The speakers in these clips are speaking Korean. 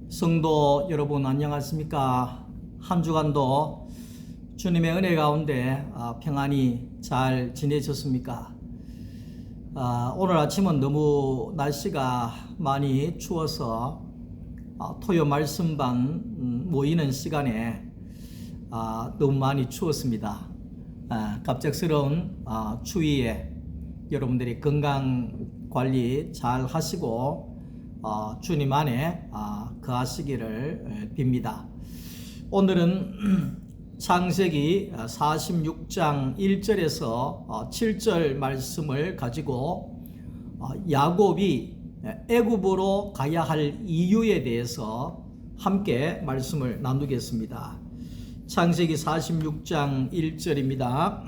성도 여러분 안녕하십니까? 한 주간도 주님의 은혜 가운데 평안히 잘 지내셨습니까? 오늘 아침은 너무 날씨가 많이 추워서 토요 말씀반 모이는 시간에 너무 많이 추웠습니다. 갑작스러운 추위에 여러분들이 건강 관리 잘 하시고 주님 안에 거하시기를 빕니다. 오늘은 창세기 46장 1절에서 7절 말씀을 가지고 야곱이 애굽으로 가야 할 이유에 대해서 함께 말씀을 나누겠습니다. 창세기 46장 1절입니다.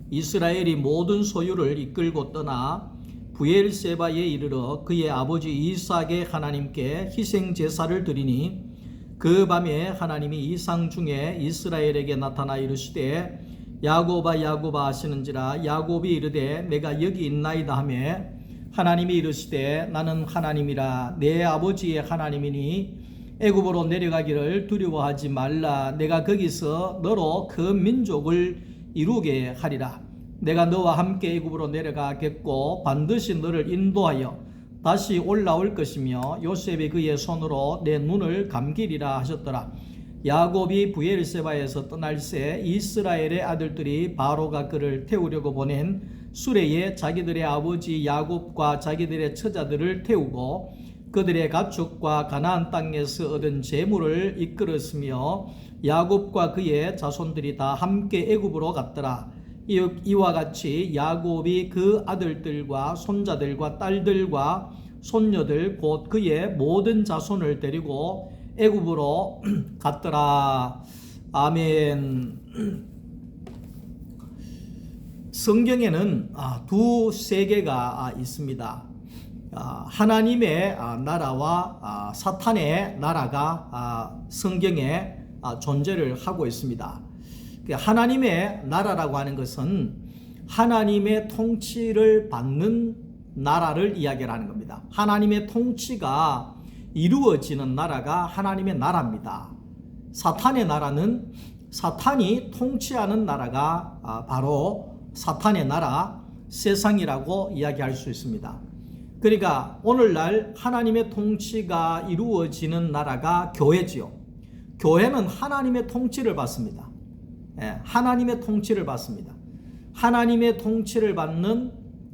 이스라엘이 모든 소유를 이끌고 떠나 브엘세바에 이르러 그의 아버지 이삭의 하나님께 희생 제사를 드리니 그 밤에 하나님이 이상 중에 이스라엘에게 나타나 이르시되 야곱아 야곱아 하시는지라. 야곱이 이르되 내가 여기 있나이다 하며 하나님이 이르시되 나는 하나님이라 내 아버지의 하나님이니 애굽으로 내려가기를 두려워하지 말라. 내가 거기서 너로 그 민족을 이루게 하리라. 내가 너와 함께 애굽으로 내려가겠고 반드시 너를 인도하여 다시 올라올 것이며 요셉이 그의 손으로 내 눈을 감기리라 하셨더라. 야곱이 브엘세바에서 떠날새 이스라엘의 아들들이 바로가 그를 태우려고 보낸 수레에 자기들의 아버지 야곱과 자기들의 처자들을 태우고 그들의 가축과 가나안 땅에서 얻은 재물을 이끌었으며 야곱과 그의 자손들이 다 함께 애굽으로 갔더라. 이와 같이 야곱이 그 아들들과 손자들과 딸들과 손녀들 곧 그의 모든 자손을 데리고 애굽으로 갔더라. 아멘. 성경에는 두 세계가 있습니다. 하나님의 나라와 사탄의 나라가 성경에 존재를 하고 있습니다. 하나님의 나라라고 하는 것은 하나님의 통치를 받는 나라를 이야기하는 겁니다. 하나님의 통치가 이루어지는 나라가 하나님의 나라입니다. 사탄의 나라는 사탄이 통치하는 나라가 바로 사탄의 나라, 세상이라고 이야기할 수 있습니다. 그러니까 오늘날 하나님의 통치가 이루어지는 나라가 교회지요. 교회는 하나님의 통치를 받습니다. 하나님의 통치를 받습니다. 하나님의 통치를 받는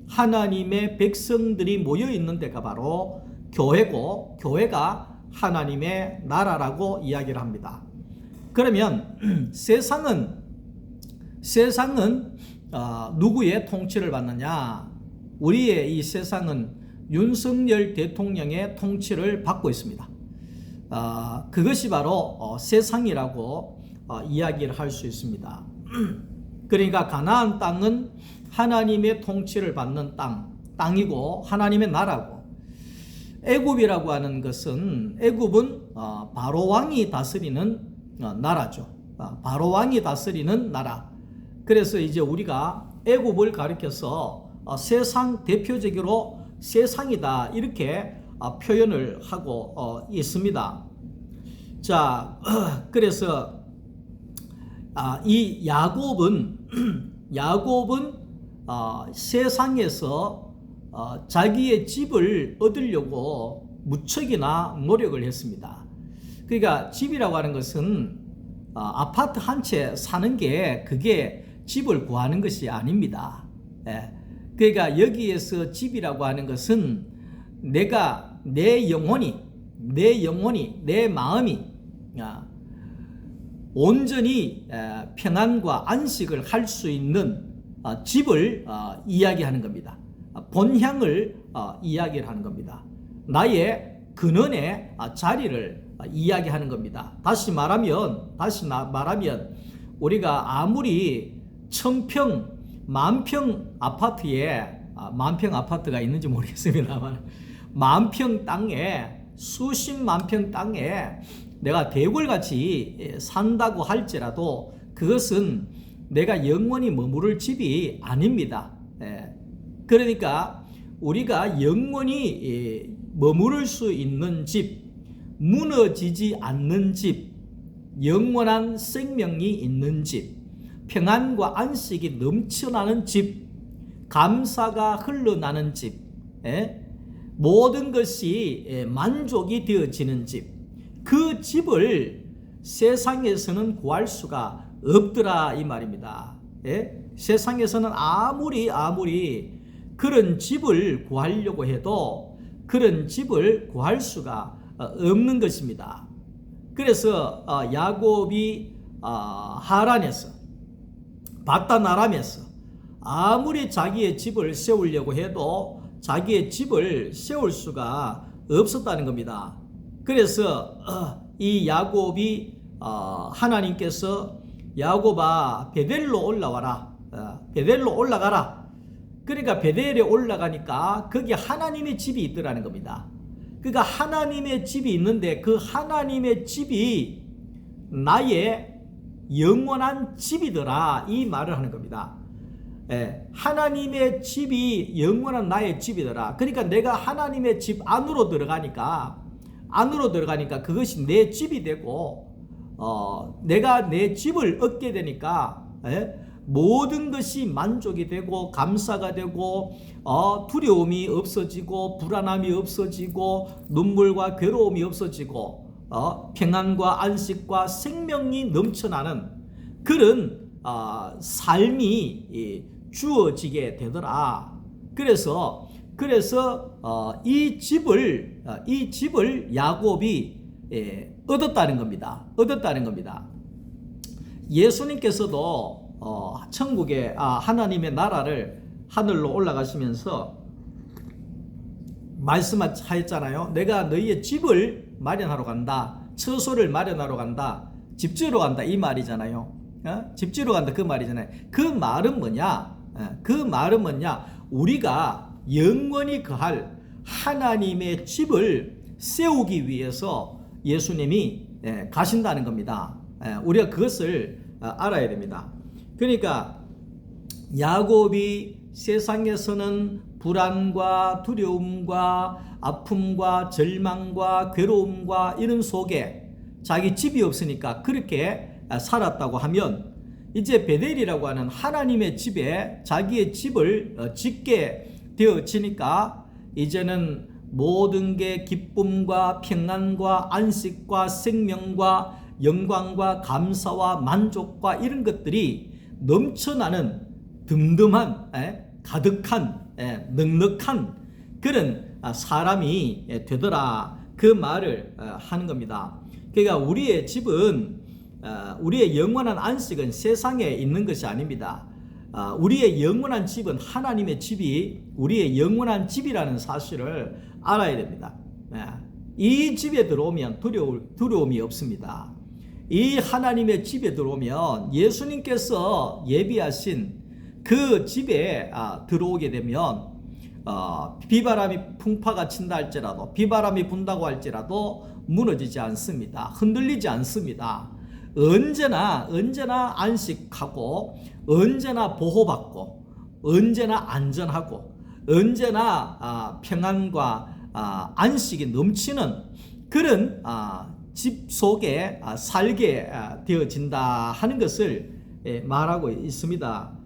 하나님의 백성들이 모여 있는 데가 바로 교회고 교회가 하나님의 나라라고 이야기를 합니다. 그러면 세상은 누구의 통치를 받느냐? 우리의 이 세상은 윤석열 대통령의 통치를 받고 있습니다. 그것이 바로 세상이라고 이야기를 할 수 있습니다. 그러니까 가나안 땅은 하나님의 통치를 받는 땅이고 하나님의 나라고, 애굽이라고 하는 것은 애굽은 바로 왕이 다스리는 나라죠. 바로 왕이 다스리는 나라. 그래서 이제 우리가 애굽을 가리켜서 세상 대표적으로 세상이다 이렇게 표현을 하고 있습니다. 자, 그래서 이 야곱은 세상에서 자기의 집을 얻으려고 무척이나 노력을 했습니다. 그러니까 집이라고 하는 것은 아파트 한 채 사는 게 그게 집을 구하는 것이 아닙니다. 그러니까 여기에서 집이라고 하는 것은 내가 내 영혼이 내 마음이 온전히 평안과 안식을 할 수 있는 집을 이야기하는 겁니다. 본향을 이야기를 하는 겁니다. 나의 근원의 자리를 이야기하는 겁니다. 다시 말하면 우리가 아무리 1000평, 만평 아파트에 만평 아파트가 있는지 모르겠습니다만 만평 땅에 수십만 평 땅에 내가 대궐같이 산다고 할지라도 그것은 내가 영원히 머무를 집이 아닙니다. 그러니까 우리가 영원히 머무를 수 있는 집, 무너지지 않는 집, 영원한 생명이 있는 집, 평안과 안식이 넘쳐나는 집, 감사가 흘러나는 집, 모든 것이 만족이 되어지는 집, 그 집을 세상에서는 구할 수가 없더라 이 말입니다. 세상에서는 아무리 그런 집을 구하려고 해도 그런 집을 구할 수가 없는 것입니다. 그래서 야곱이 하란에서 바다나람에서 아무리 자기의 집을 세우려고 해도 자기의 집을 세울 수가 없었다는 겁니다. 그래서 이 야곱이 하나님께서 야곱아 베델로 올라와라, 베델로 올라가라. 그러니까 베델에 올라가니까 거기 하나님의 집이 있더라는 겁니다. 그러니까 하나님의 집이 있는데 그 하나님의 집이 나의 영원한 집이더라 이 말을 하는 겁니다. 하나님의 집이 영원한 나의 집이더라. 그러니까 내가 하나님의 집 안으로 들어가니까 그것이 내 집이 되고 내가 내 집을 얻게 되니까 모든 것이 만족이 되고 감사가 되고 두려움이 없어지고 불안함이 없어지고 눈물과 괴로움이 없어지고 평안과 안식과 생명이 넘쳐나는 그런 삶이 주어지게 되더라. 그래서 이 집을 야곱이 얻었다는 겁니다. 예수님께서도 천국에 하나님의 나라를 하늘로 올라가시면서 말씀하셨잖아요. 내가 너희의 집을 마련하러 간다. 처소를 마련하러 간다. 집지으러 간다 이 말이잖아요. 집지으러 간다 그 말이잖아요. 그 말은 뭐냐? 우리가 영원히 거할 하나님의 집을 세우기 위해서 예수님이 가신다는 겁니다. 우리가 그것을 알아야 됩니다. 그러니까 야곱이 세상에서는 불안과 두려움과 아픔과 절망과 괴로움과 이런 속에 자기 집이 없으니까 그렇게 살았다고 하면 이제 베델이라고 하는 하나님의 집에 자기의 집을 짓게 되어지니까 이제는 모든 게 기쁨과 평안과 안식과 생명과 영광과 감사와 만족과 이런 것들이 넘쳐나는 듬듬한 가득한 넉넉한 그런 사람이 되더라 그 말을 하는 겁니다. 그러니까 우리의 집은 우리의 영원한 안식은 세상에 있는 것이 아닙니다. 우리의 영원한 집은 하나님의 집이 우리의 영원한 집이라는 사실을 알아야 됩니다. 이 집에 들어오면 두려움이 없습니다. 이 하나님의 집에 들어오면 예수님께서 예비하신 그 집에 들어오게 되면 비바람이 풍파가 친다 할지라도 비바람이 분다고 할지라도 무너지지 않습니다. 흔들리지 않습니다. 언제나 안식하고 언제나 보호받고 언제나 안전하고 언제나 평안과 안식이 넘치는 그런 집 속에 살게 되어진다 하는 것을 말하고 있습니다.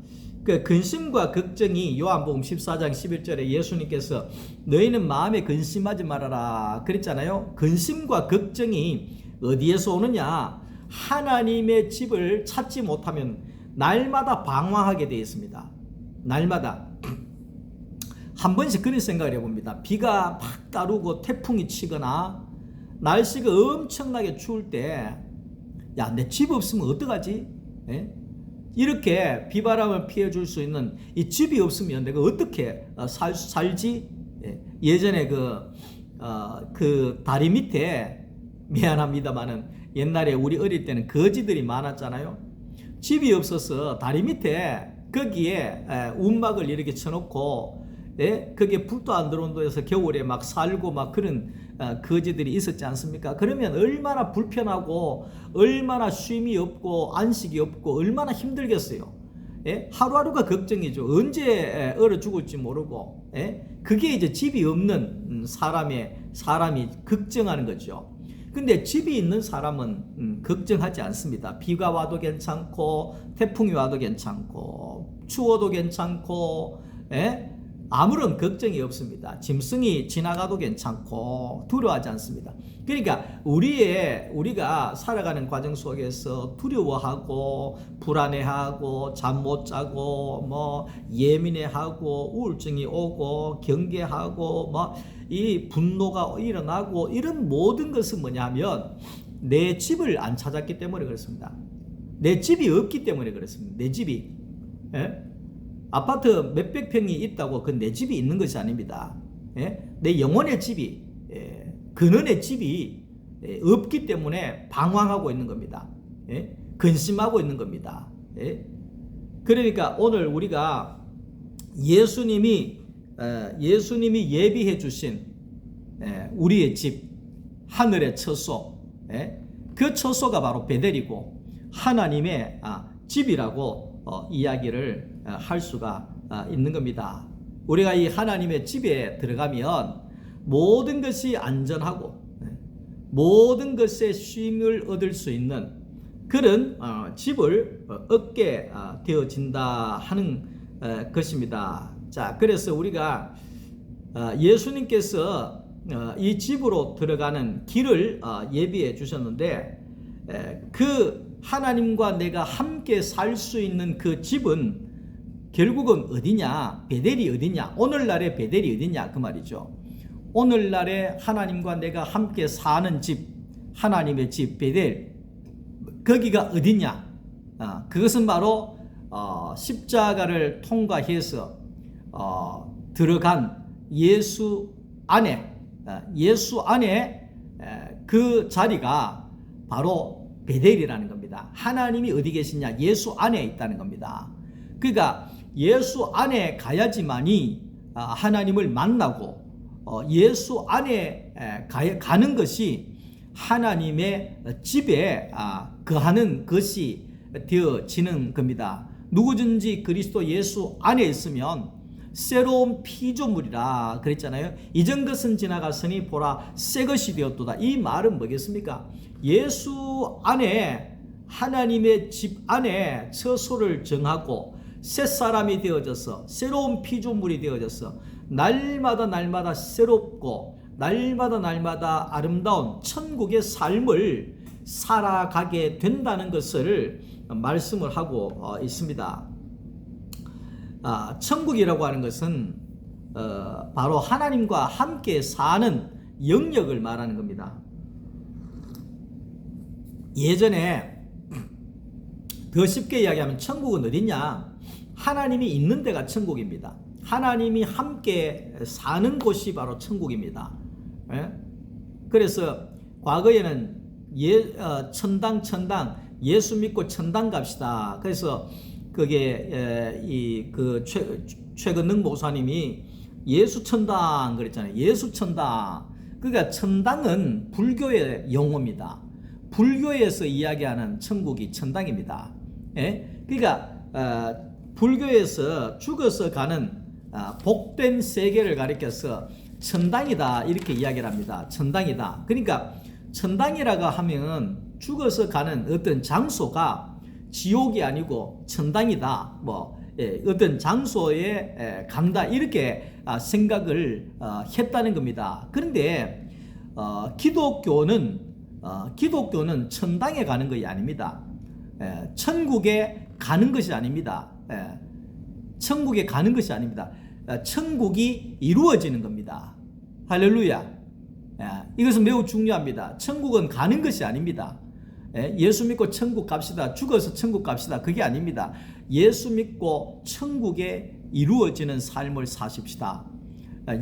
그 근심과 걱정이 요한복음 14장 11절에 예수님께서 너희는 마음에 근심하지 말아라 그랬잖아요. 근심과 걱정이 어디에서 오느냐? 하나님의 집을 찾지 못하면 날마다 방황하게 되어 있습니다. 날마다 한 번씩 그런 생각을 해봅니다. 비가 막 따르고 태풍이 치거나 날씨가 엄청나게 추울 때 야, 내 집 없으면 어떡하지? 이렇게 비바람을 피해줄 수 있는 이 집이 없으면 내가 어떻게 살지? 예전에 그 다리 밑에 미안합니다만은 옛날에 우리 어릴 때는 거지들이 많았잖아요. 집이 없어서 다리 밑에 거기에 움막을 이렇게 쳐놓고 거기에 불도 안 들어온다 해서 겨울에 막 살고 막 그런 거지들이 있었지 않습니까? 그러면 얼마나 불편하고 얼마나 쉼이 없고 안식이 없고 얼마나 힘들겠어요. 하루하루가 걱정이죠. 언제 얼어 죽을지 모르고 그게 이제 집이 없는 사람이 걱정하는 거죠. 근데 집이 있는 사람은 걱정하지 않습니다. 비가 와도 괜찮고 태풍이 와도 괜찮고 추워도 괜찮고 아무런 걱정이 없습니다. 짐승이 지나가도 괜찮고 두려워하지 않습니다. 그러니까 우리가 살아가는 과정 속에서 두려워하고 불안해하고 잠 못 자고 뭐 예민해하고 우울증이 오고 경계하고 뭐 이 분노가 일어나고 이런 모든 것은 뭐냐면 내 집을 안 찾았기 때문에 그렇습니다. 내 집이 없기 때문에 그렇습니다. 내 집이 아파트 몇백 평이 있다고 그건 내 집이 있는 것이 아닙니다. 내 영혼의 집이 근원의 집이 없기 때문에 방황하고 있는 겁니다. 근심하고 있는 겁니다. 그러니까 오늘 우리가 예수님이 예비해 주신 우리의 집, 하늘의 처소, 그 처소가 바로 베델이고 하나님의 집이라고 이야기를 할 수가 있는 겁니다. 우리가 이 하나님의 집에 들어가면 모든 것이 안전하고 모든 것에 쉼을 얻을 수 있는 그런 집을 얻게 되어진다 하는 것입니다. 자, 그래서 우리가 예수님께서 이 집으로 들어가는 길을 예비해 주셨는데 그 하나님과 내가 함께 살 수 있는 그 집은 결국은 어디냐? 베델이 어디냐? 오늘날의 베델이 어디냐? 그 말이죠. 오늘날의 하나님과 내가 함께 사는 집, 하나님의 집 베델, 거기가 어디냐? 그것은 바로 십자가를 통과해서 들어간 예수 안에 그 자리가 바로 베델이라는 겁니다. 하나님이 어디 계시냐? 예수 안에 있다는 겁니다. 그러니까 예수 안에 가야지만이 하나님을 만나고 예수 안에 가는 것이 하나님의 집에 거하는 것이 되어지는 겁니다. 누구든지 그리스도 예수 안에 있으면 새로운 피조물이라 그랬잖아요. 이전 것은 지나갔으니 보라 새 것이 되었도다. 이 말은 뭐겠습니까? 예수 안에 하나님의 집 안에 처소를 정하고 새 사람이 되어져서 새로운 피조물이 되어져서 날마다 새롭고 날마다 아름다운 천국의 삶을 살아가게 된다는 것을 말씀을 하고 있습니다. 천국이라고 하는 것은 바로 하나님과 함께 사는 영역을 말하는 겁니다. 예전에 더 쉽게 이야기하면 천국은 어디냐? 하나님이 있는 데가 천국입니다. 하나님이 함께 사는 곳이 바로 천국입니다. 그래서 과거에는 천당 예수 믿고 천당 갑시다. 그래서 그게 최근능 목사님이 예수 천당 그랬잖아요. 예수 천당. 그러니까 천당은 불교의 용어입니다. 불교에서 이야기하는 천국이 천당입니다. 그러니까 불교에서 죽어서 가는 복된 세계를 가리켜서 천당이다 이렇게 이야기를 합니다. 천당이다. 그러니까 천당이라고 하면 죽어서 가는 어떤 장소가 지옥이 아니고 천당이다. 어떤 장소에 간다 이렇게 생각을 했다는 겁니다. 그런데 기독교는 천당에 가는 것이 아닙니다. 천국에 가는 것이 아닙니다. 천국에 가는 것이 아닙니다. 천국이 이루어지는 겁니다. 할렐루야. 이것은 매우 중요합니다. 천국은 가는 것이 아닙니다. 예수 믿고 천국 갑시다. 죽어서 천국 갑시다. 그게 아닙니다. 예수 믿고 천국에 이루어지는 삶을 사십시다.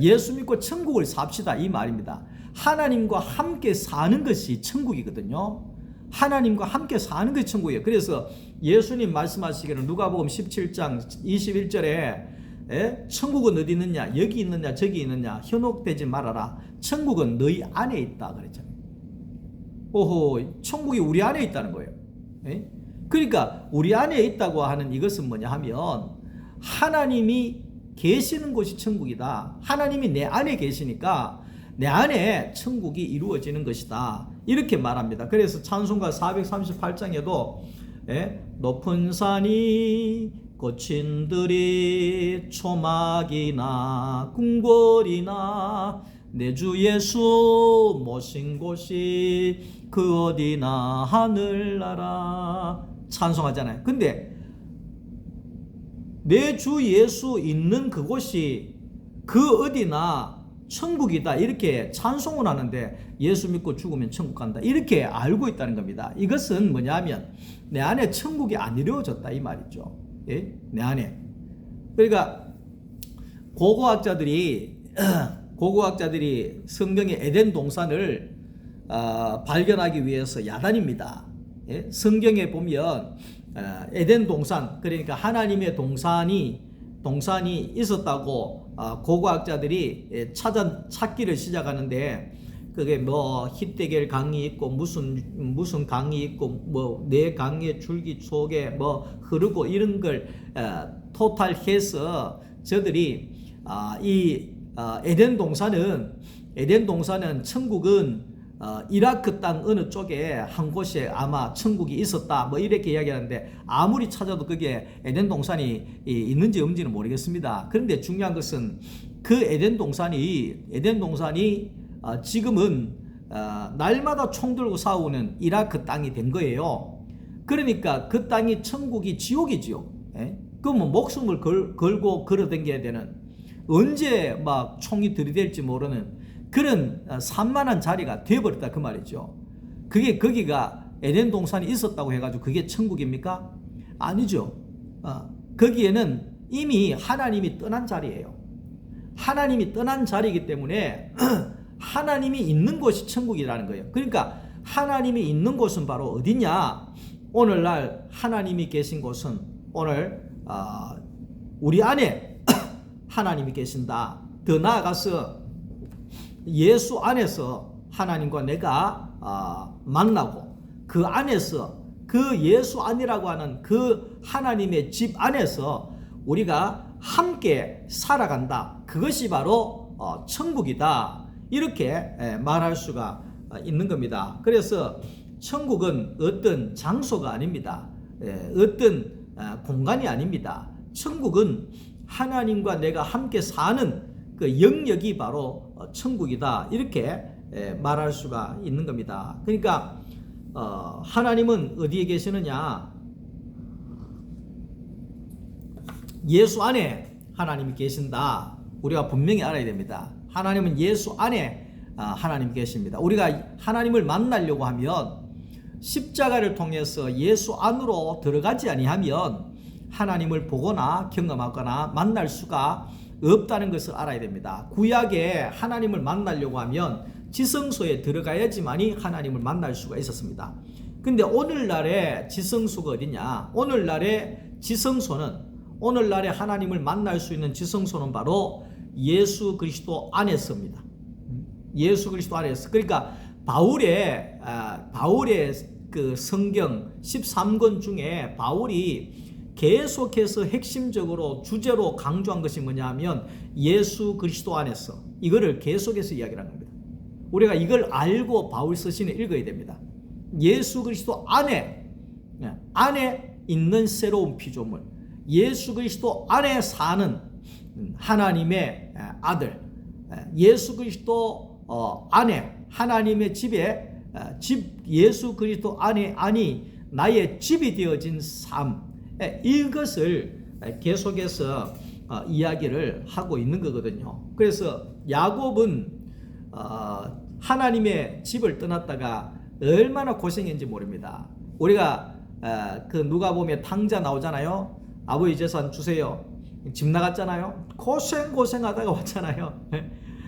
예수 믿고 천국을 삽시다. 이 말입니다. 하나님과 함께 사는 것이 천국이거든요. 하나님과 함께 사는 것이 천국이에요. 그래서 예수님 말씀하시기를 누가복음 17장 21절에 천국은 어디 있느냐? 여기 있느냐? 저기 있느냐? 현혹되지 말아라. 천국은 너희 안에 있다 그랬잖아요. 오호, 천국이 우리 안에 있다는 거예요. 그러니까 우리 안에 있다고 하는 이것은 뭐냐 하면 하나님이 계시는 곳이 천국이다. 하나님이 내 안에 계시니까 내 안에 천국이 이루어지는 것이다. 이렇게 말합니다. 그래서 찬송가 438장에도 높은 산이 고친들이 초막이나 궁궐이나 내 주 예수 모신 곳이 그 어디나 하늘나라 찬송하잖아요. 근데 내 주 예수 있는 그곳이 그 어디나 천국이다 이렇게 찬송을 하는데 예수 믿고 죽으면 천국 간다 이렇게 알고 있다는 겁니다. 이것은 뭐냐면 내 안에 천국이 안 이루어졌다 이 말이죠. 예? 내 안에. 그러니까 고고학자들이 성경의 에덴 동산을 발견하기 위해서 야단입니다. 예? 성경에 보면 에덴 동산, 그러니까 하나님의 동산이 있었다고 고고학자들이 찾기를 시작하는데, 그게 뭐 히데겔 강이 있고 무슨 강이 있고 뭐 내 강의 줄기 속에 뭐 흐르고 이런 걸 토탈해서 저들이 에덴 동산은 천국은 이라크 땅 어느 쪽에 한 곳에 아마 천국이 있었다 뭐 이렇게 이야기하는데, 아무리 찾아도 그게 에덴 동산이 있는지 없는지는 모르겠습니다. 그런데 중요한 것은 그 에덴 동산이 지금은 날마다 총 들고 싸우는 이라크 땅이 된 거예요. 그러니까 그 땅이 천국이 지옥이지요. 그러면 목숨을 걸고 걸어다녀야 되는, 언제 막 총이 들이댈지 모르는 그런 산만한 자리가 되어버렸다 그 말이죠. 거기가 에덴 동산이 있었다고 해가지고 그게 천국입니까? 아니죠. 거기에는 이미 하나님이 떠난 자리예요. 하나님이 떠난 자리이기 때문에 하나님이 있는 곳이 천국이라는 거예요. 그러니까 하나님이 있는 곳은 바로 어디냐? 오늘날 하나님이 계신 곳은 오늘 우리 안에 하나님이 계신다. 더 나아가서 예수 안에서 하나님과 내가 만나고, 그 안에서 그 예수 안이라고 하는 그 하나님의 집 안에서 우리가 함께 살아간다. 그것이 바로 천국이다. 이렇게 말할 수가 있는 겁니다. 그래서 천국은 어떤 장소가 아닙니다. 어떤 공간이 아닙니다. 천국은 하나님과 내가 함께 사는 그 영역이 바로 천국이다. 이렇게 말할 수가 있는 겁니다. 그러니까 하나님은 어디에 계시느냐? 예수 안에 하나님이 계신다. 우리가 분명히 알아야 됩니다. 하나님은 예수 안에 하나님이 계십니다. 우리가 하나님을 만나려고 하면 십자가를 통해서 예수 안으로 들어가지 아니하면 하나님을 보거나 경험하거나 만날 수가 없다는 것을 알아야 됩니다. 구약에 하나님을 만나려고 하면 지성소에 들어가야지만이 하나님을 만날 수가 있었습니다. 근데 오늘날의 지성소가 어디냐? 오늘날의 하나님을 만날 수 있는 지성소는 바로 예수 그리스도 안에서입니다. 예수 그리스도 안에서. 그러니까 바울의 그 성경 13권 중에 바울이 계속해서 핵심적으로 주제로 강조한 것이 뭐냐 하면 예수 그리스도 안에서, 이거를 계속해서 이야기를 하는 겁니다. 우리가 이걸 알고 바울 서신을 읽어야 됩니다. 예수 그리스도 안에 있는 새로운 피조물, 예수 그리스도 안에 사는 하나님의 아들, 예수 그리스도 안에 하나님의 집에 예수 그리스도 안이 나의 집이 되어진 삶, 이것을 계속해서 이야기를 하고 있는 거거든요. 그래서 야곱은 하나님의 집을 떠났다가 얼마나 고생했는지 모릅니다. 우리가 그 누가복음에 탕자 나오잖아요. 아버지 재산 주세요. 집 나갔잖아요. 고생하다가 왔잖아요.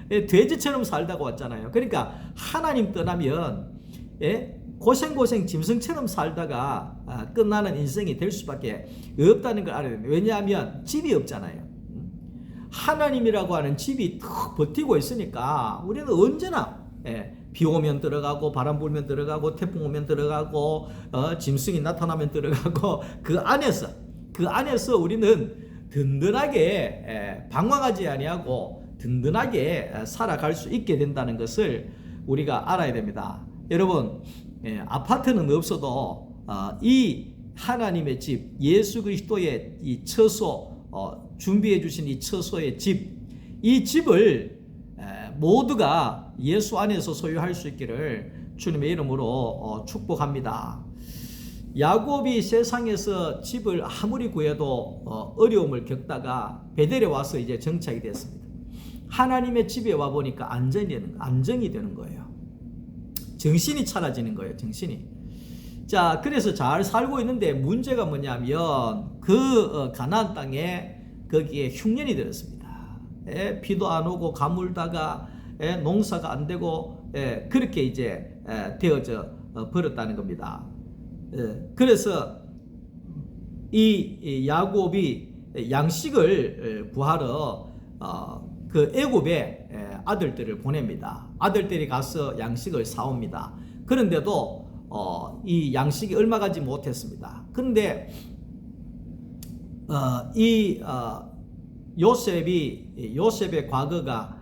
돼지처럼 살다가 왔잖아요. 그러니까 하나님 떠나면 고생 짐승처럼 살다가 끝나는 인생이 될 수밖에 없다는 걸 알아야 됩니다. 왜냐하면 집이 없잖아요. 하나님이라고 하는 집이 턱 버티고 있으니까 우리는 언제나 비 오면 들어가고, 바람 불면 들어가고, 태풍 오면 들어가고, 짐승이 나타나면 들어가고, 그 안에서 우리는 든든하게 방황하지 아니하고 든든하게 살아갈 수 있게 된다는 것을 우리가 알아야 됩니다. 여러분, 아파트는 없어도 이 하나님의 집, 예수 그리스도의 이 처소, 준비해 주신 이 처소의 집, 이 집을 모두가 예수 안에서 소유할 수 있기를 주님의 이름으로 축복합니다. 야곱이 세상에서 집을 아무리 구해도 어려움을 겪다가 베델에 와서 이제 정착이 됐습니다. 하나님의 집에 와 보니까 안정이 되는 거예요. 정신이 차려지는 거예요. 정신이. 자, 그래서 잘 살고 있는데 문제가 뭐냐면 그 가나안 땅에 거기에 흉년이 들었습니다. 비도 안 오고 가물다가 농사가 안 되고 그렇게 이제 되어져 버렸다는 겁니다. 그래서 이 야곱이 양식을 구하러 그 애굽에 아들들을 보냅니다. 아들들이 가서 양식을 사옵니다. 그런데도 이 양식이 얼마 가지 못했습니다. 그런데 요셉의 과거가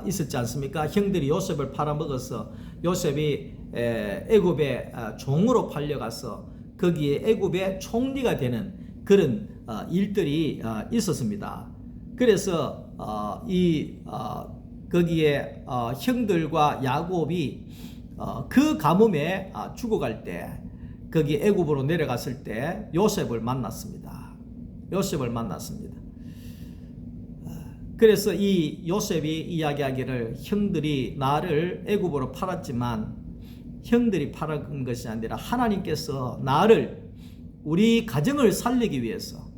있었지 않습니까? 형들이 요셉을 팔아먹어서 요셉이 애굽에 종으로 팔려가서 거기에 애굽의 총리가 되는 그런 일들이 있었습니다. 그래서 거기에 형들과 야곱이 그 가뭄에 죽어갈 때 거기 애굽으로 내려갔을 때 요셉을 만났습니다. 그래서 이 요셉이 이야기하기를 형들이 나를 애굽으로 팔았지만 형들이 팔은 것이 아니라 하나님께서 나를 우리 가정을 살리기 위해서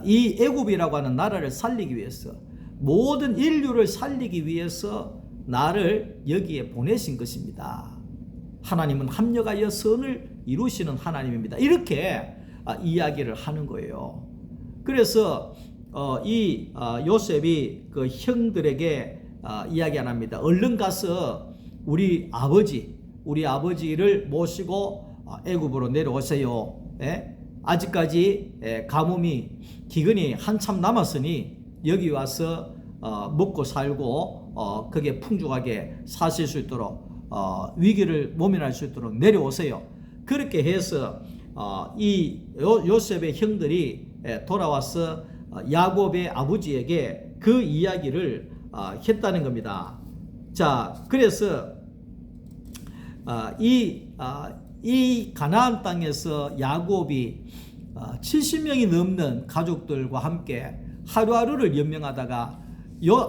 이 애굽이라고 하는 나라를 살리기 위해서 모든 인류를 살리기 위해서 나를 여기에 보내신 것입니다. 하나님은 합력하여 선을 이루시는 하나님입니다. 이렇게 이야기를 하는 거예요. 그래서 요셉이 그 형들에게 이야기 안 합니다. 얼른 가서 우리 아버지를 모시고 애굽으로 내려오세요. 아직까지 가뭄이 기근이 한참 남았으니 여기 와서 먹고 살고 거기에 풍족하게 사실 수 있도록 위기를 모면할 수 있도록 내려오세요. 그렇게 해서 이 요셉의 형들이 돌아와서 야곱의 아버지에게 그 이야기를 했다는 겁니다. 자, 그래서 이 가나안 땅에서 야곱이 70명이 넘는 가족들과 함께 하루하루를 연명하다가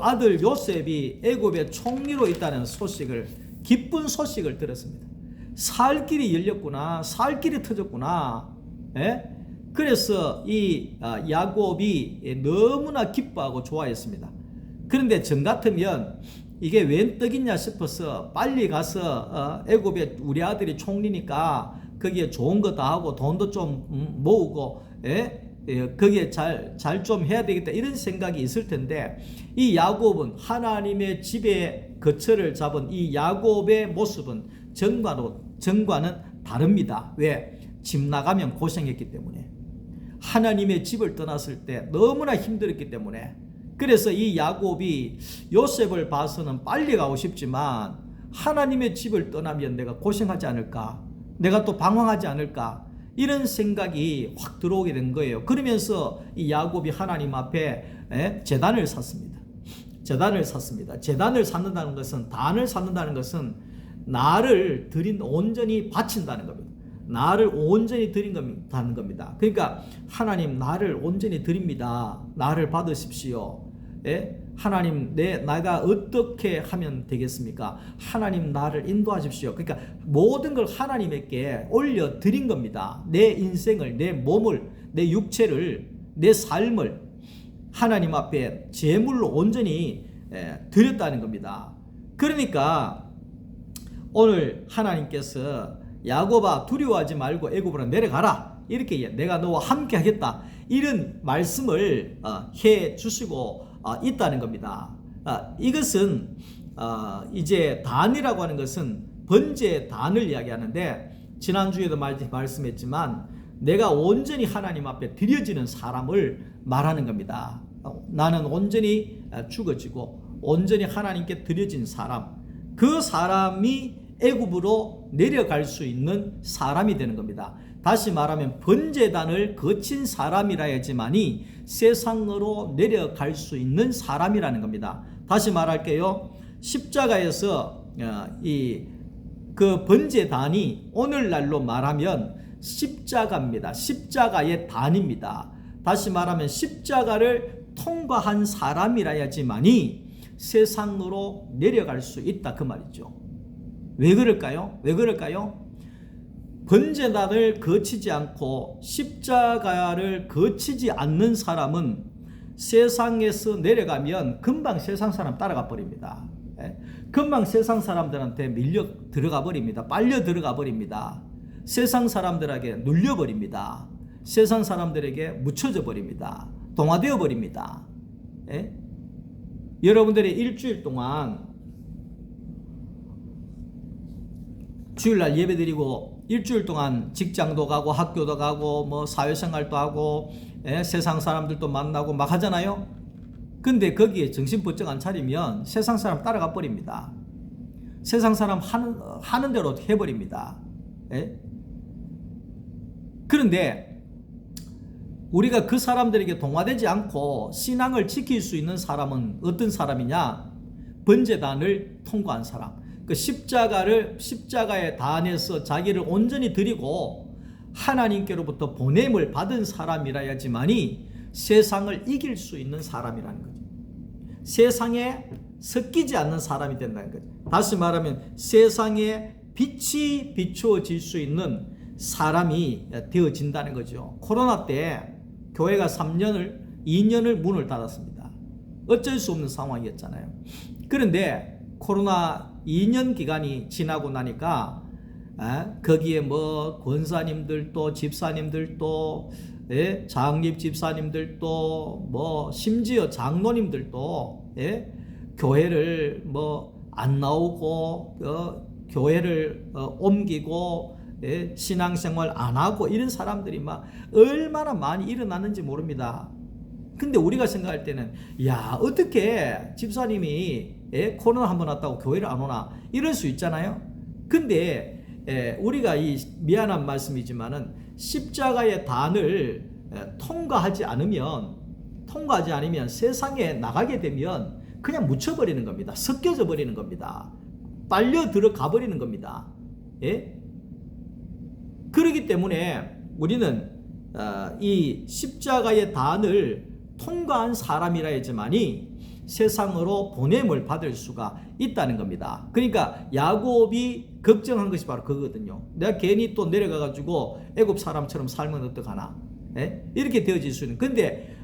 아들 요셉이 애굽의 총리로 있다는 기쁜 소식을 들었습니다. 살 길이 열렸구나, 살 길이 터졌구나. 그래서 이 야곱이 너무나 기뻐하고 좋아했습니다. 그런데 전 같으면 이게 웬 떡이냐 싶어서 빨리 가서 애굽에 우리 아들이 총리니까 거기에 좋은 거 다 하고 돈도 좀 모으고 거기에 잘 좀 해야 되겠다 이런 생각이 있을 텐데 이 야곱은 하나님의 집에 거처를 잡은 이 야곱의 모습은 전과는 다릅니다. 왜? 집 나가면 고생했기 때문에, 하나님의 집을 떠났을 때 너무나 힘들었기 때문에. 그래서 이 야곱이 요셉을 봐서는 빨리 가고 싶지만 하나님의 집을 떠나면 내가 고생하지 않을까, 내가 또 방황하지 않을까, 이런 생각이 확 들어오게 된 거예요. 그러면서 이 야곱이 하나님 앞에 제단을 샀습니다. 제단을 샀는다는 것은, 단을 샀는다는 것은 나를 온전히 바친다는 겁니다. 나를 온전히 드린다는 겁니다. 그러니까 하나님, 나를 온전히 드립니다. 나를 받으십시오. 하나님, 내가 어떻게 하면 되겠습니까? 하나님, 나를 인도하십시오. 그러니까 모든 걸 하나님께 올려드린 겁니다. 내 인생을, 내 몸을, 내 육체를, 내 삶을 하나님 앞에 제물로 온전히 드렸다는 겁니다. 그러니까 오늘 하나님께서 야곱아, 두려워하지 말고 애굽으로 내려가라, 이렇게 내가 너와 함께 하겠다, 이런 말씀을 해 주시고 있다는 겁니다. 이것은 이제 단이라고 하는 것은 번제 단을 이야기하는데, 지난주에도 말씀했지만 내가 온전히 하나님 앞에 드려지는 사람을 말하는 겁니다. 나는 온전히 죽어지고 온전히 하나님께 드려진 사람, 그 사람이 애굽으로 내려갈 수 있는 사람이 되는 겁니다. 다시 말하면 번제단을 거친 사람이라야지만이 세상으로 내려갈 수 있는 사람이라는 겁니다. 다시 말할게요. 십자가에서 그 번제단이 오늘날로 말하면 십자가입니다. 십자가의 단입니다. 다시 말하면 십자가를 통과한 사람이라야지만이 세상으로 내려갈 수 있다 그 말이죠. 왜 그럴까요? 왜 그럴까요? 번제단을 거치지 않고 십자가를 거치지 않는 사람은 세상에서 내려가면 금방 세상 사람 따라가 버립니다. 금방 세상 사람들한테 밀려 들어가 버립니다. 빨려 들어가 버립니다. 세상 사람들에게 눌려 버립니다. 세상 사람들에게 묻혀져 버립니다. 동화되어 버립니다. 여러분들이 일주일 동안 주일날 예배드리고 일주일 동안 직장도 가고 학교도 가고 뭐 사회생활도 하고 세상 사람들도 만나고 막 하잖아요. 근데 거기에 정신 번쩍 안 차리면 세상 사람 따라가 버립니다. 세상 사람 하는 대로 해버립니다. 그런데 우리가 그 사람들에게 동화되지 않고 신앙을 지킬 수 있는 사람은 어떤 사람이냐? 번제단을 통과한 사람. 그 십자가의 단에서 자기를 온전히 드리고 하나님께로부터 보냄을 받은 사람이라야지만이 세상을 이길 수 있는 사람이라는 거죠. 세상에 섞이지 않는 사람이 된다는 거죠. 다시 말하면 세상에 빛이 비추어질 수 있는 사람이 되어진다는 거죠. 코로나 때 교회가 2년을 문을 닫았습니다. 어쩔 수 없는 상황이었잖아요. 그런데 코로나 2년 기간이 지나고 나니까 거기에 뭐 권사님들도 집사님들도 장립 집사님들도 뭐 심지어 장로님들도 교회를 뭐 안 나오고 교회를 옮기고 신앙생활 안 하고 이런 사람들이 막 얼마나 많이 일어났는지 모릅니다. 근데 우리가 생각할 때는 야 어떻게 집사님이 코로나 한번 왔다고 교회를 안 오나 이럴 수 있잖아요. 근데 우리가 이 미안한 말씀이지만은 십자가의 단을 통과하지 않으면 세상에 나가게 되면 그냥 묻혀버리는 겁니다. 섞여져 버리는 겁니다. 빨려 들어가 버리는 겁니다. 그렇기 때문에 우리는 이 십자가의 단을 통과한 사람이라야지만이 세상으로 보냄을 받을 수가 있다는 겁니다. 그러니까 야곱이 걱정한 것이 바로 그거거든요. 내가 괜히 또 내려가가지고 애굽 사람처럼 살면 어떡하나? 이렇게 되어질 수 있는. 근데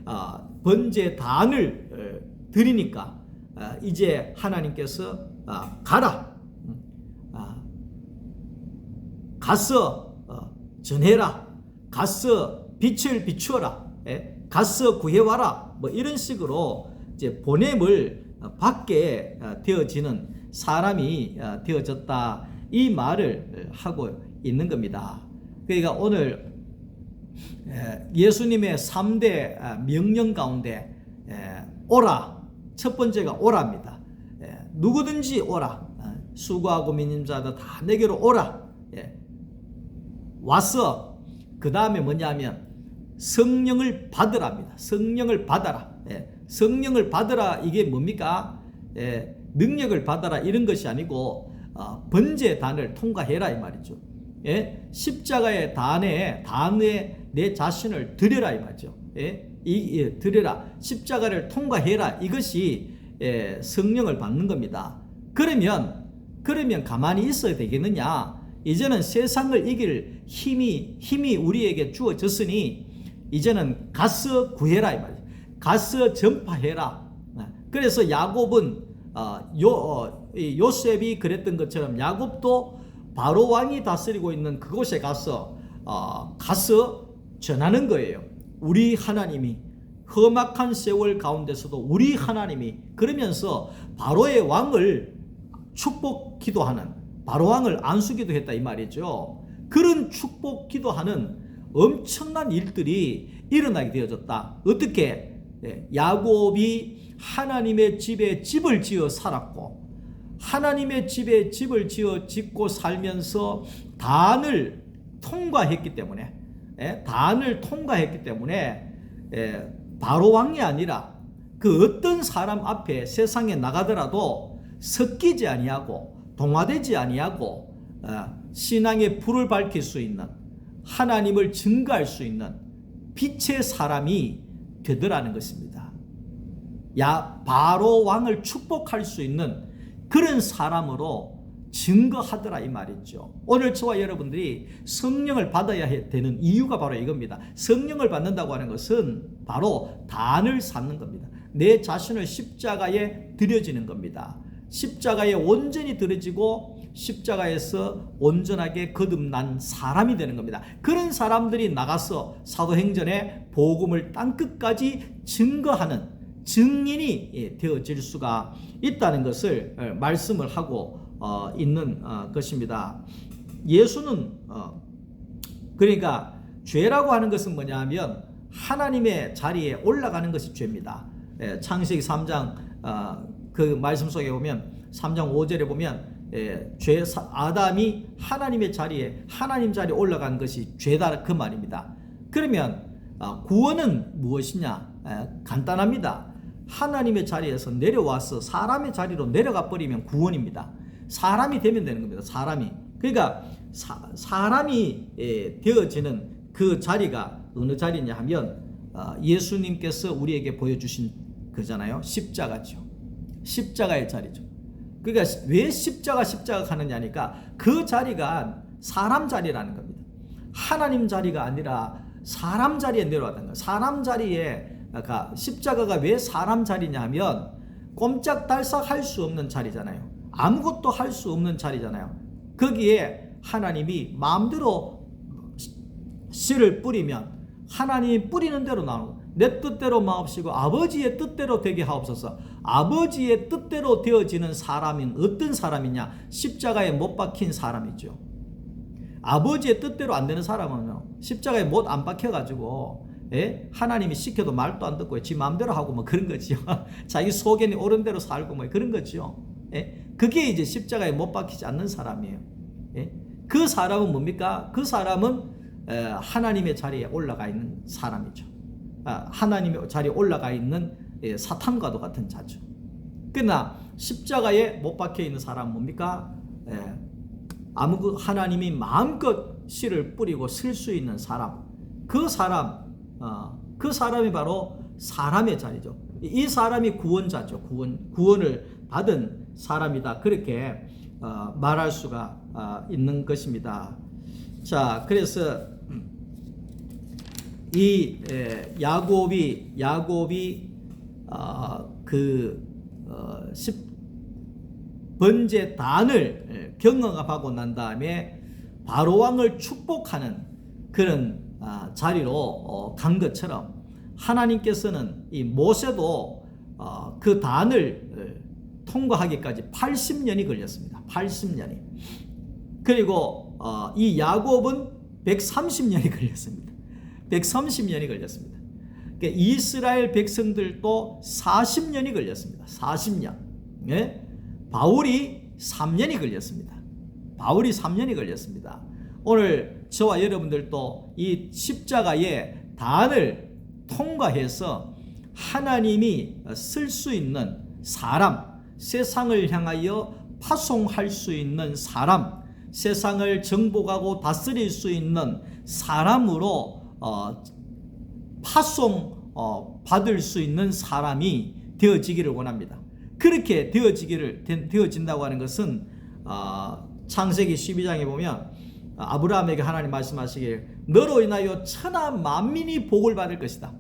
번제단을 드리니까 이제 하나님께서 가라, 가서 전해라, 가서 빛을 비추어라, 가서 구해와라, 뭐 이런 식으로 이제 보냄을 받게 되어지는 사람이 되어졌다, 이 말을 하고 있는 겁니다. 그러니까 오늘 예수님의 3대 명령 가운데 오라, 첫 번째가 오라입니다. 누구든지 오라, 수고하고 민인 자들 다 내게로 오라. 와서 그 다음에 뭐냐면 성령을 받으랍니다. 성령을 받아라. 성령을 받으라, 이게 뭡니까? 능력을 받아라 이런 것이 아니고 번제단을 통과해라 이 말이죠. 십자가의 단에 내 자신을 드려라 이 말이죠. 드려라, 십자가를 통과해라, 이것이 성령을 받는 겁니다. 그러면 가만히 있어야 되겠느냐? 이제는 세상을 이길 힘이 우리에게 주어졌으니 이제는 가서 구해라 이 말이죠. 가서 전파해라. 그래서 야곱은 요셉이 그랬던 것처럼 야곱도 바로 왕이 다스리고 있는 그곳에 가서 전하는 거예요. 우리 하나님이 험악한 세월 가운데서도 우리 하나님이, 그러면서 바로의 왕을 축복 기도하는, 바로 왕을 안수기도 했다 이 말이죠. 그런 축복 기도하는 엄청난 일들이 일어나게 되어졌다. 어떻게? 야곱이 하나님의 집에 집을 지어 살았고 하나님의 집에 집을 짓고 살면서 단을 통과했기 때문에, 단을 통과했기 때문에 바로 왕이 아니라 그 어떤 사람 앞에 세상에 나가더라도 섞이지 아니하고 동화되지 아니하고 신앙의 불을 밝힐 수 있는, 하나님을 증거할 수 있는 빛의 사람이 되더라는 것입니다. 바로 왕을 축복할 수 있는 그런 사람으로 증거하더라 이 말이죠. 오늘 저와 여러분들이 성령을 받아야 되는 이유가 바로 이겁니다. 성령을 받는다고 하는 것은 바로 단을 쌓는 겁니다. 내 자신을 십자가에 드려지는 겁니다. 십자가에 온전히 드려지고 십자가에서 온전하게 거듭난 사람이 되는 겁니다. 그런 사람들이 나가서 사도행전에 복음을 땅끝까지 증거하는 증인이 되어질 수가 있다는 것을 말씀을 하고 있는 것입니다. 예수는 그러니까 죄라고 하는 것은 뭐냐 하면 하나님의 자리에 올라가는 것이 죄입니다. 창세기 3장 그 말씀 속에 보면 3장 5절에 보면 아담이 하나님의 자리에 하나님 자리에 올라간 것이 죄다 그 말입니다. 그러면 구원은 무엇이냐? 간단합니다. 하나님의 자리에서 내려와서 사람의 자리로 내려가 버리면 구원입니다. 사람이 되면 되는 겁니다. 사람이. 그러니까 사람이 되어지는 그 자리가 어느 자리냐 하면 예수님께서 우리에게 보여주신 그잖아요. 십자가죠. 십자가의 자리죠. 그러니까 왜 십자가 하느냐니까 그 자리가 사람 자리라는 겁니다. 하나님 자리가 아니라 사람 자리에 내려왔다는 거예요. 사람 자리에 십자가가 왜 사람 자리냐 하면 꼼짝달싹 할 수 없는 자리잖아요. 아무것도 할 수 없는 자리잖아요. 거기에 하나님이 마음대로 씨를 뿌리면 하나님이 뿌리는 대로 나오는, 내 뜻대로 마옵시고 아버지의 뜻대로 되게 하옵소서. 아버지의 뜻대로 되어지는 사람인 어떤 사람이냐? 십자가에 못 박힌 사람이죠. 아버지의 뜻대로 안 되는 사람은 십자가에 못 안 박혀가지고 하나님이 시켜도 말도 안 듣고 지 마음대로 하고 뭐 그런 거지요. 자기 속에는 옳은 대로 살고 뭐 그런 거지요. 그게 이제 십자가에 못 박히지 않는 사람이에요. 그 사람은 뭡니까? 그 사람은 하나님의 자리에 올라가 있는 사람이죠. 하나님의 자리에 올라가 있는 사탄과도 같은 자죠. 그러나 십자가에 못 박혀 있는 사람은 뭡니까? 하나님이 마음껏 씨를 뿌리고 쓸 수 있는 사람. 그 사람이 바로 사람의 자리죠. 이 사람이 구원자죠. 구원을 받은 사람이다. 그렇게 말할 수가 있는 것입니다. 자, 그래서 이 야곱이 번제 단을 경험하고 난 다음에 바로 왕을 축복하는 그런 자리로 간 것처럼 하나님께서는 이 모세도 그 단을 통과하기까지 80년이 걸렸습니다. 80년이. 그리고 이 야곱은 130년이 걸렸습니다. 130년이 걸렸습니다. 그러니까 이스라엘 백성들도 40년이 걸렸습니다. 40년. 바울이 3년이 걸렸습니다. 바울이 3년이 걸렸습니다. 오늘 저와 여러분들도 이 십자가의 단을 통과해서 하나님이 쓸 수 있는 사람, 세상을 향하여 파송할 수 있는 사람, 세상을 정복하고 다스릴 수 있는 사람으로 받을 수 있는 사람이 되어지기를 원합니다. 그렇게 되어진다고 하는 것은 창세기 12장에 보면 아브라함에게 하나님 말씀하시길 너로 인하여 천하 만민이 복을 받을 것이다.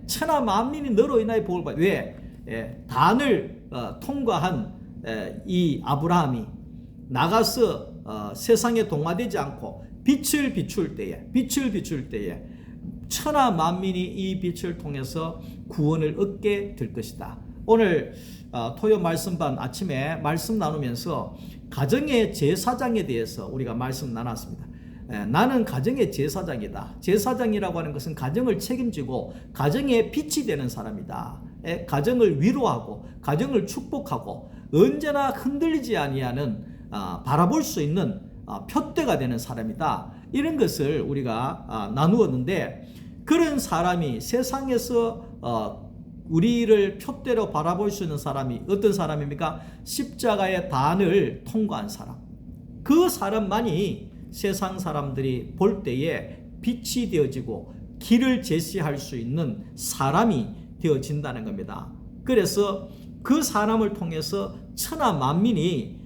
천하 만민이 너로 인하여 복을 받을. 왜? 단을 통과한 이 아브라함이 나가서 세상에 동화되지 않고 빛을 비출 때에 천하 만민이 이 빛을 통해서 구원을 얻게 될 것이다. 오늘 토요 말씀반 아침에 말씀 나누면서 가정의 제사장에 대해서 우리가 말씀 나눴습니다. 나는 가정의 제사장이다. 제사장이라고 하는 것은 가정을 책임지고 가정의 빛이 되는 사람이다. 가정을 위로하고 가정을 축복하고 언제나 흔들리지 아니하는 바라볼 수 있는 표대가 되는 사람이다. 이런 것을 우리가 나누었는데, 그런 사람이 세상에서 우리를 표대로 바라볼 수 있는 사람이 어떤 사람입니까? 십자가의 단을 통과한 사람. 그 사람만이 세상 사람들이 볼 때에 빛이 되어지고 길을 제시할 수 있는 사람이 되어진다는 겁니다. 그래서 그 사람을 통해서 천하 만민이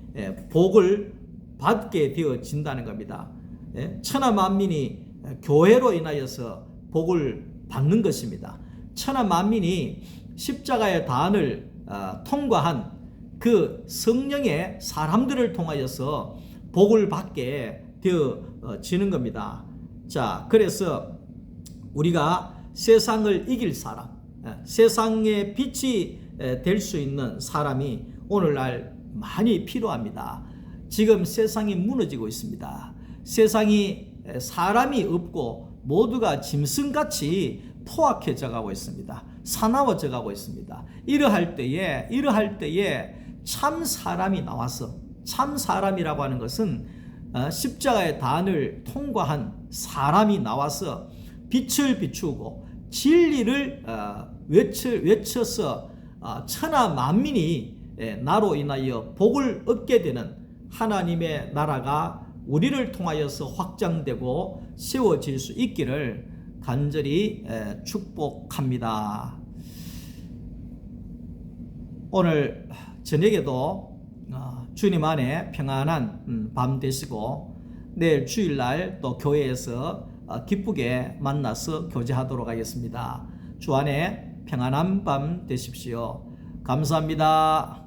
복을 받게 되어진다는 겁니다. 천하 만민이 교회로 인하여서 복을 받는 것입니다. 천하 만민이 십자가의 단을 통과한 그 성령의 사람들을 통하여서 복을 받게 되어지는 겁니다. 자, 그래서 우리가 세상을 이길 사람, 세상의 빛이 될 수 있는 사람이 오늘날 많이 필요합니다. 지금 세상이 무너지고 있습니다. 세상이 사람이 없고 모두가 짐승같이 포악해져 가고 있습니다. 사나워져 가고 있습니다. 이러할 때에 참 사람이 나와서, 참 사람이라고 하는 것은 십자가의 단을 통과한 사람이 나와서 빛을 비추고 진리를 외쳐서 천하 만민이 나로 인하여 복을 얻게 되는 하나님의 나라가 우리를 통하여서 확장되고 세워질 수 있기를 간절히 축복합니다. 오늘 저녁에도 주님 안에 평안한 밤 되시고, 내일 주일날 또 교회에서 기쁘게 만나서 교제하도록 하겠습니다. 주 안에 평안한 밤 되십시오. 감사합니다.